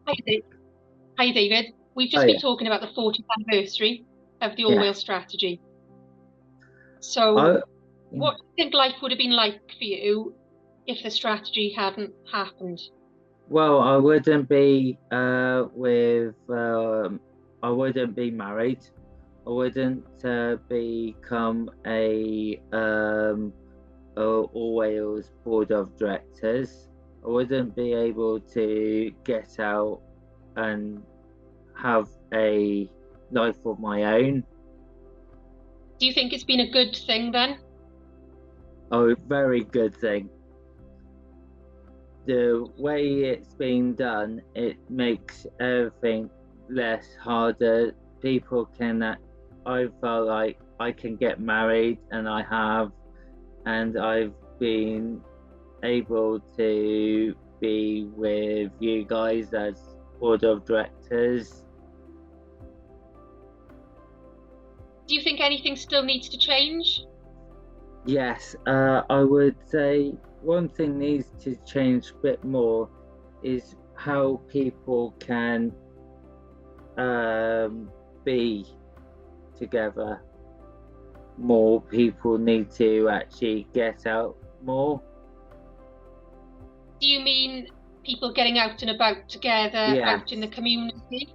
Hi, Hi, David. We've Oh just been yeah, talking about the 40th anniversary of the yeah. Orwell strategy. So, I what do you think life would have been like for you if the strategy hadn't happened? well, I wouldn't be I wouldn't be married. I wouldn't become a All Wales board of directors. I wouldn't be able to get out and have a life of my own. Do you think it's been a good thing then? A very good thing. The way it's been done, it makes everything less harder. People can, I felt like I can get married, and I have, and I've been able to be with you guys as board of directors. Do you think anything still needs to change? Yes, I would say one thing needs to change a bit more is how people can be together. More people need to actually get out more. Do you mean people getting out and about together, out in the Yes, community?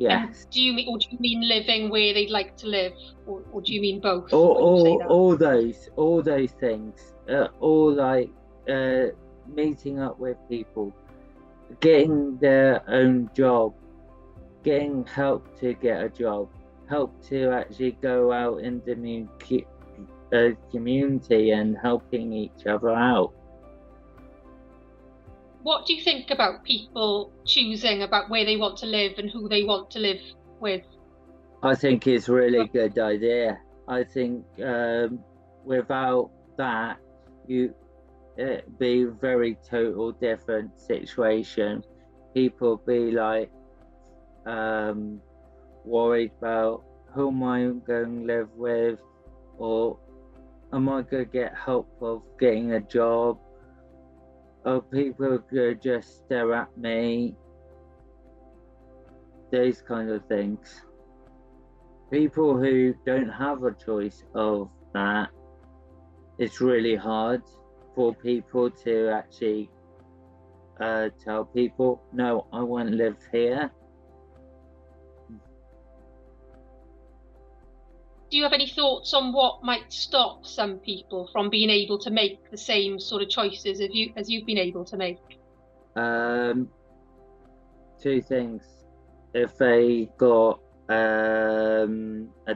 And yes. do you mean living where they'd like to live, or do you mean both All, when you say all, that? all those things. All like uh, meeting up with people, getting their own job, getting help to get a job, help to actually go out in the community and helping each other out. What do you think about people choosing about where they want to live and who they want to live with? I think it's a really good idea. I think without that, you it'd be a very total different situation. People be like um, worried about who am I going to live with, or am I going to get help of getting a job? Or people could just stare at me, those kind of things. People who don't have a choice of that, it's really hard for people to actually tell people, no, I won't live here. Do you have any thoughts on what might stop some people from being able to make the same sort of choices as you've been able to make? Um, Two things. If they got a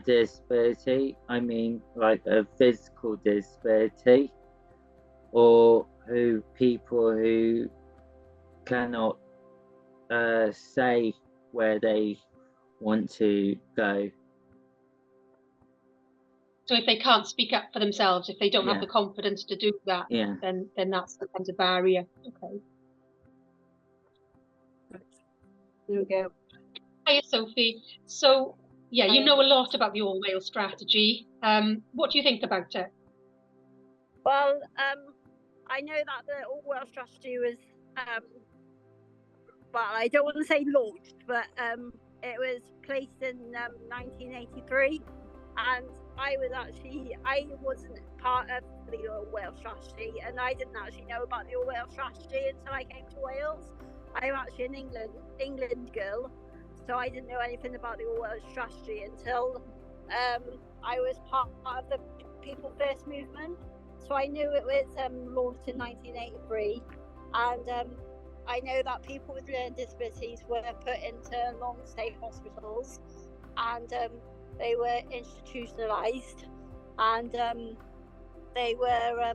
disability, I mean like a physical disability, or who people who cannot say where they want to go. So if they can't speak up for themselves, if they don't have Yeah, the confidence to do that, yeah. then that's becomes a barrier. Okay. There we go. Hiya, Sophie. So yeah, you Hi. know a lot about the All Wales strategy. What do you think about it? Well, I know that the Orwell strategy was, well, I don't want to say launched, but it was placed in 1983, and I wasn't part of the Orwell strategy, and I didn't actually know about the Orwell strategy until I came to Wales. I'm actually an England girl, so I didn't know anything about the Orwell strategy until I was part of the People First movement. So I knew it was launched in 1983, and I know that people with learning disabilities were put into long-stay hospitals, and they were institutionalized, and they were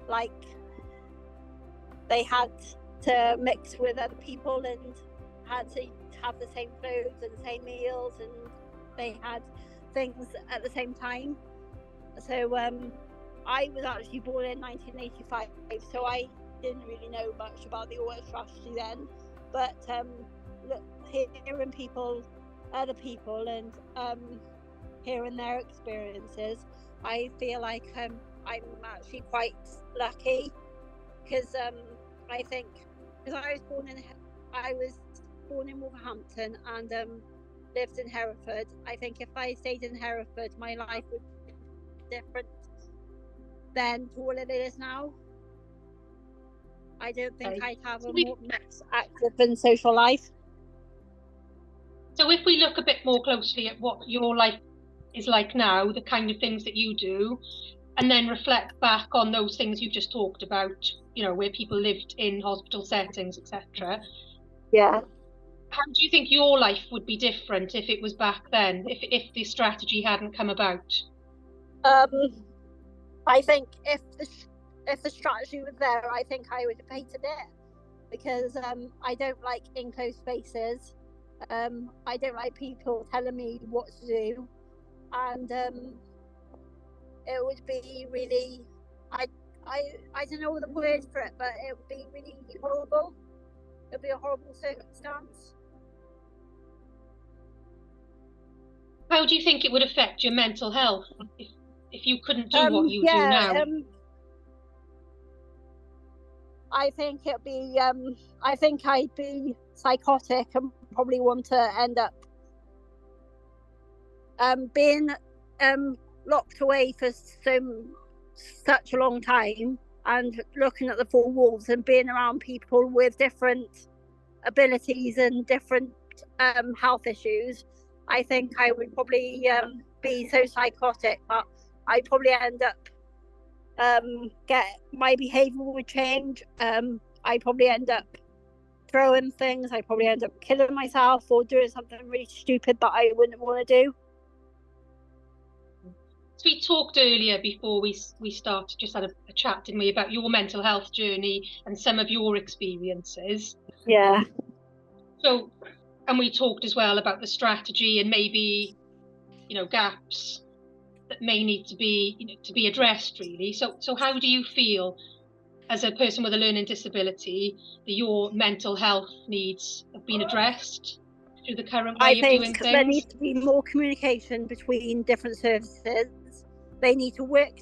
like they had to mix with other people and had to have the same clothes and the same meals, and they had things at the same time. So I was actually born in 1985, so I didn't really know much about the Orwell strategy then. But hearing other people, and hearing their experiences, I feel like I'm actually quite lucky, because I think because I was born in Wolverhampton and lived in Hereford. I think if I stayed in Hereford, my life would be different than to what it is now. I don't think I'd have a more active and social life. So if we look a bit more closely at what your life is like now, the kind of things that you do, and then reflect back on those things you just talked about, you know, where people lived in hospital settings, etc. Yeah. How do you think your life would be different if it was back then, if the strategy hadn't come about? I think if the strategy was there, I think I would have hated it, because I don't like enclosed spaces. I don't like people telling me what to do, and it would be really, I don't know the word for it, but it would be really horrible. It would be a horrible circumstance. How do you think it would affect your mental health if you couldn't do what you do now? I think it'd be I think I'd be psychotic and probably want to end up being locked away for such a long time, and looking at the four walls and being around people with different abilities and different health issues. I think I would probably be so psychotic that I'd probably end up my behaviour would change. I'd probably end up throwing things. I'd probably end up killing myself or doing something really stupid that I wouldn't want to do. So we talked earlier before we started, just had a chat, didn't we, about your mental health journey and some of your experiences. Yeah. So, and we talked as well about the strategy and maybe, you know, gaps that may need to be, you know, to be addressed, really. So how do you feel as a person with a learning disability that your mental health needs have been addressed through the current way of doing things? I think there needs to be more communication between different services. They need to work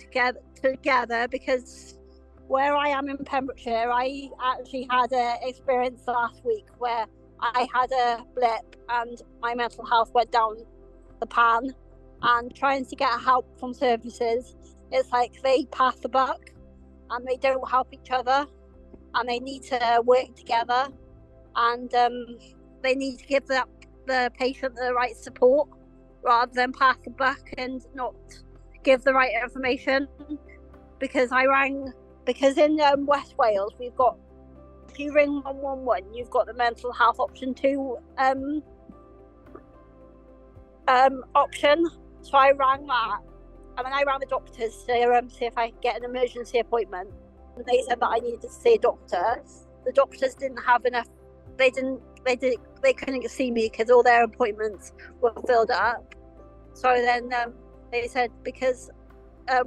together, because where I am in Pembrokeshire, I actually had an experience last week where I had a blip and my mental health went down the pan, and trying to get help from services, it's like they pass the buck and they don't help each other, and they need to work together, and they need to give the patient the right support rather than pass the buck and not give the right information. Because in West Wales we've got, if you ring 111, you've got the mental health option 2 option. So I rang that, and then I rang the doctors to see if I could get an emergency appointment. And they said that I needed to see a doctor. The doctors didn't have enough. They couldn't see me because all their appointments were filled up. So then they said, because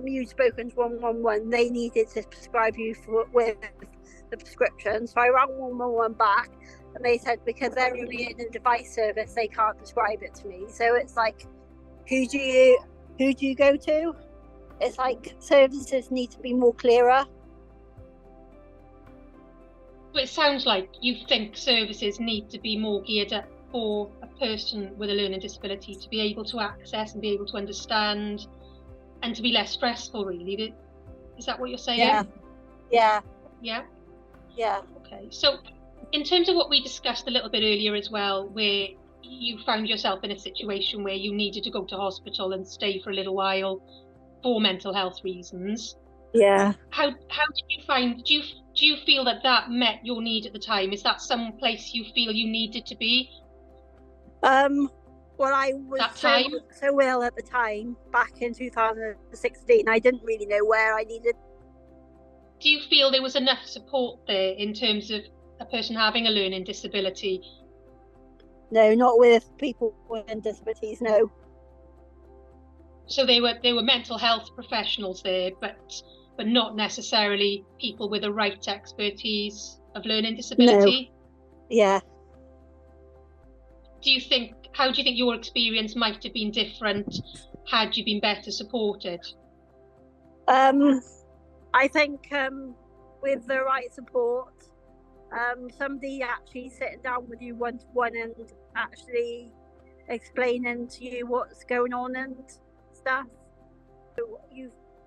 you'd spoken to 111, they needed to prescribe you with the prescription. So I rang 111 back, and they said because they're only in a device service, they can't prescribe it to me. So it's like, who do you go to? It's like services need to be more clearer. It sounds like you think services need to be more geared up for a person with a learning disability to be able to access and be able to understand, and to be less stressful, really. Is that what you're saying? Yeah. Okay, so in terms of what we discussed a little bit earlier as well, where you found yourself in a situation where you needed to go to hospital and stay for a little while for mental health reasons. Yeah. How did you find, do you feel that met your need at the time? Is that some place you feel you needed to be? Well, I was so ill at the time, back in 2016. I didn't really know where I needed. Do you feel there was enough support there in terms of a person having a learning disability? No, not with people with disabilities, no. So they were mental health professionals there, but not necessarily people with the right expertise of learning disability? No. Yeah. How do you think your experience might have been different had you been better supported? I think with the right support, somebody actually sitting down with you one-to-one and actually explaining to you what's going on and stuff. So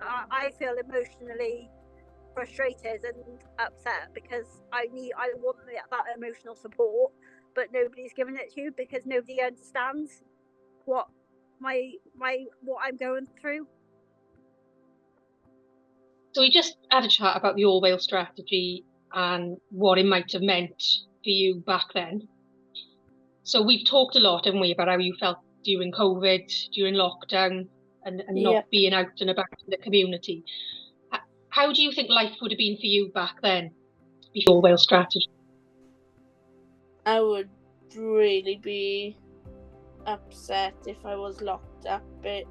I feel emotionally frustrated and upset because I want that emotional support, but nobody's giving it to you because nobody understands what I'm going through. So we just had a chat about the All Wales strategy and what it might have meant for you back then. So we've talked a lot, haven't we, about how you felt during COVID, during lockdown, and not being out and about in the community. How do you think life would have been for you back then, before Wales strategy? I would really be upset if I was locked up in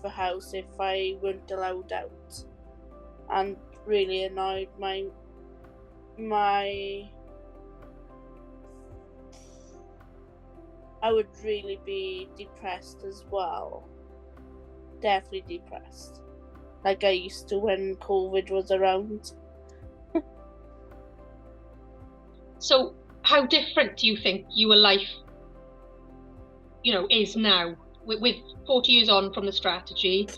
the house if I weren't allowed out, and really annoyed I would really be depressed as well. Definitely depressed, like I used to when COVID was around. So how different do you think your life, is now? With 40 years on from the strategy,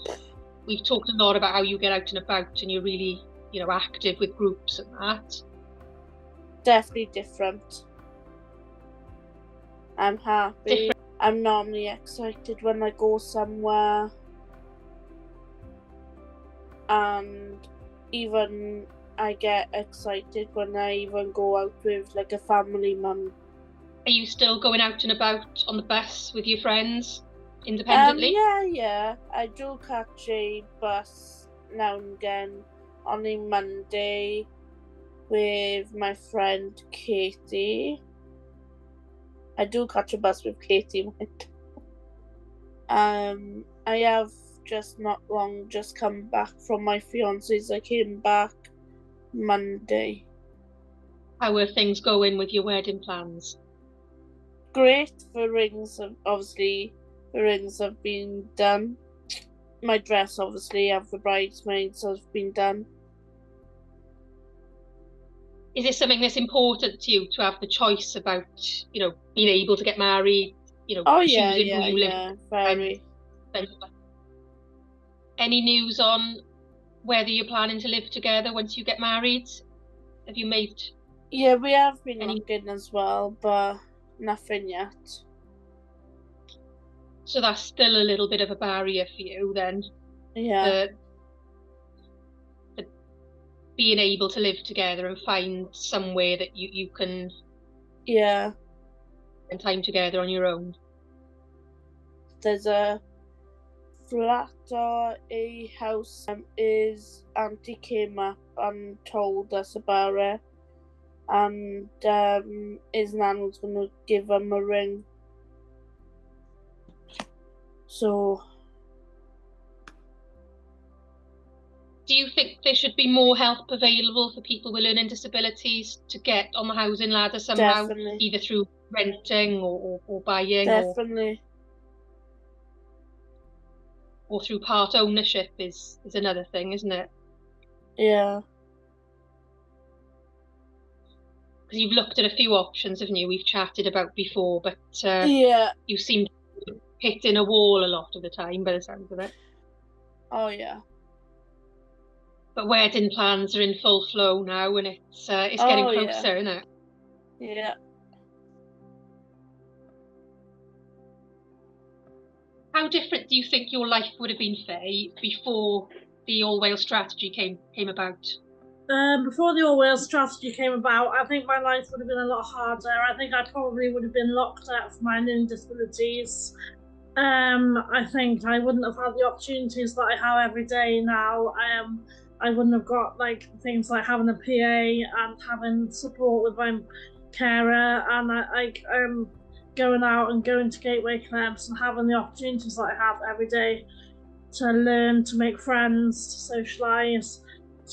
we've talked a lot about how you get out and about and you're really, active with groups and that. Definitely different. I'm happy. I'm normally excited when I go somewhere. And even I get excited when I even go out with like a family mum. Are you still going out and about on the bus with your friends independently? Yeah. I do catch a bus now and again on a Monday with my friend Katie. I do catch a bus with Katie. I have just not long just come back from my fiance's. I came back Monday. How are things going with your wedding plans? Great. The rings have been done. My dress, obviously, of the bridesmaids has been done. Is this something that's important to you to have the choice about, being able to get married, choosing who you live with? Very. Any news on whether you're planning to live together once you get married? Have you made? Yeah, we have been looking as well, but nothing yet. So that's still a little bit of a barrier for you then? Yeah. The being able to live together and find somewhere that you can spend time together on your own. There's a flat or a house is Auntie came up and told us about it, and his nan was going to give him a ring. So do you think there should be more help available for people with learning disabilities to get on the housing ladder somehow? Definitely. Either through renting or buying? Definitely. Or through part ownership is another thing, isn't it? Yeah. Because you've looked at a few options, haven't you? We've chatted about before, but you seem to be hitting a wall a lot of the time by the sounds of it. Oh yeah. But wedding plans are in full flow now, and it's getting closer, isn't it? Yeah. How different do you think your life would have been, Faye, before the All Wales strategy came about? Before the All Wales strategy came about, I think my life would have been a lot harder. I think I probably would have been locked out for my learning disabilities. I think I wouldn't have had the opportunities that I have every day now. I wouldn't have got like things like having a PA and having support with my carer, and going out and going to gateway clubs and having the opportunities that I have every day to learn, to make friends, to socialise,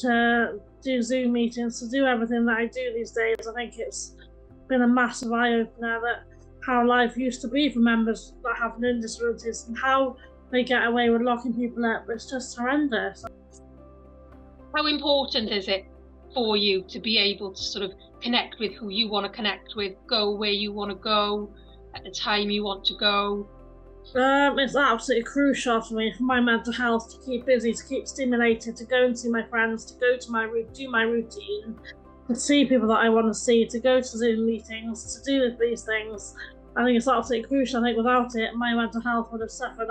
to do Zoom meetings, to do everything that I do these days. I think it's been a massive eye-opener that how life used to be for members that have learning disabilities and how they get away with locking people up. It's just horrendous. How important is it for you to be able to sort of connect with who you want to connect with, go where you want to go, at the time you want to go? It's absolutely crucial for me, for my mental health, to keep busy, to keep stimulated, to go and see my friends, to go to do my routine, to see people that I want to see, to go to Zoom meetings, to do these things. I think it's absolutely crucial. I think without it, my mental health would have suffered.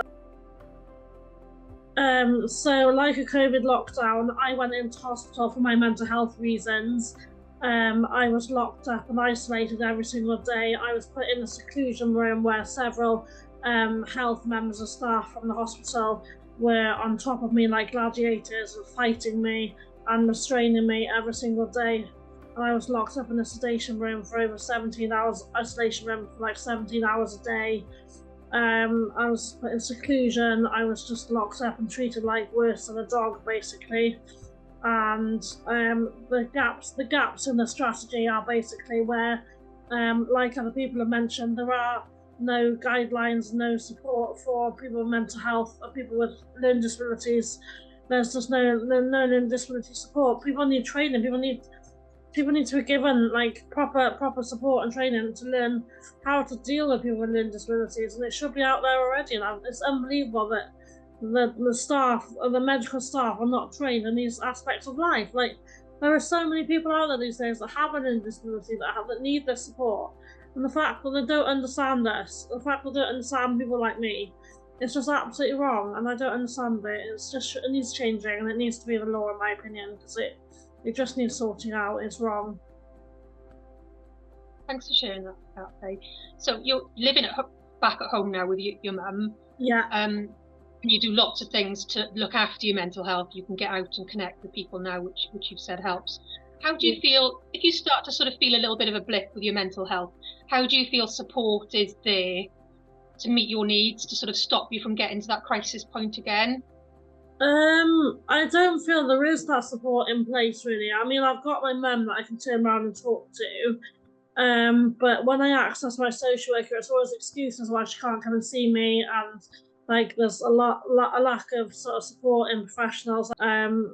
So like a COVID lockdown, I went into hospital for my mental health reasons. I was locked up and isolated every single day. I was put in a seclusion room where several health members of staff from the hospital were on top of me like gladiators, fighting me and restraining me every single day. And I was locked up in a sedation room for over 17 hours, isolation room for like 17 hours a day. I was put in seclusion. I was just locked up and treated like worse than a dog, basically. And the gaps in the strategy are basically where, like other people have mentioned, there are no guidelines, no support for people with mental health or people with learning disabilities. There's just no learning disability support. People need training. People need to be given like proper support and training to learn how to deal with people with learning disabilities, and it should be out there already. And it's unbelievable that the staff, the medical staff, are not trained in these aspects of life. Like, there are so many people out there these days that have a learning disability that need this support, and the fact that they don't understand this, the fact that they don't understand people like me, it's just absolutely wrong. And I don't understand it. It needs changing, and it needs to be the law, in my opinion, because it just needs sorting out. It's wrong. Thanks for sharing that, Faye. So you're living back at home now with your mum. Yeah. And you do lots of things to look after your mental health. You can get out and connect with people now, which you've said helps. How do you feel if you start to sort of feel a little bit of a blip with your mental health? How do you feel support is there to meet your needs, to sort of stop you from getting to that crisis point again? I don't feel there is that support in place, really. I mean, I've got my mum that I can turn around and talk to, but when I access my social worker, it's always excuses why she can't come and see me, and like there's a lack of sort of support in professionals.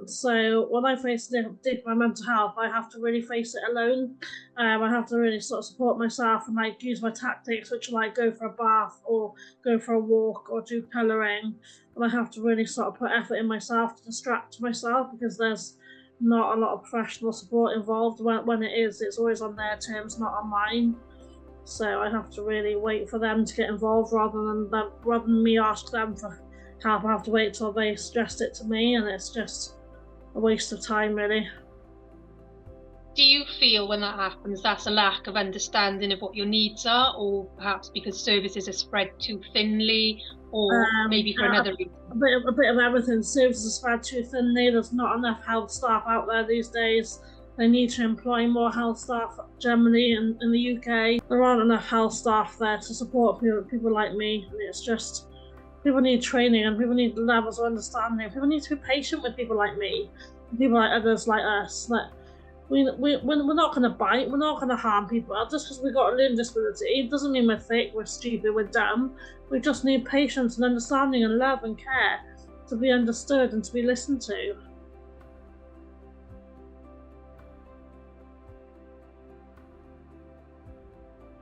So when I face deep my mental health, I have to really face it alone. I have to really sort of support myself and like use my tactics, which are like go for a bath or go for a walk or do colouring. And I have to really sort of put effort in myself to distract myself, because there's not a lot of professional support involved. When it is, it's always on their terms, not on mine. So I have to really wait for them to get involved rather than me ask them for help. I have to wait till they suggest it to me, and it's just a waste of time, really. Do you feel when that happens that's a lack of understanding of what your needs are, or perhaps because services are spread too thinly, or maybe for another reason? A bit of everything. Services are spread too thinly. There's not enough health staff out there these days. They need to employ more health staff generally in the UK. There aren't enough health staff there to support people like me. And it's just, people need training and people need levels of understanding. People need to be patient with people like me, people like others like us. That we're not going to bite, we're not going to harm people. Just because we've got a learning disability, it doesn't mean we're fake, we're stupid, we're dumb. We just need patience and understanding and love and care to be understood and to be listened to.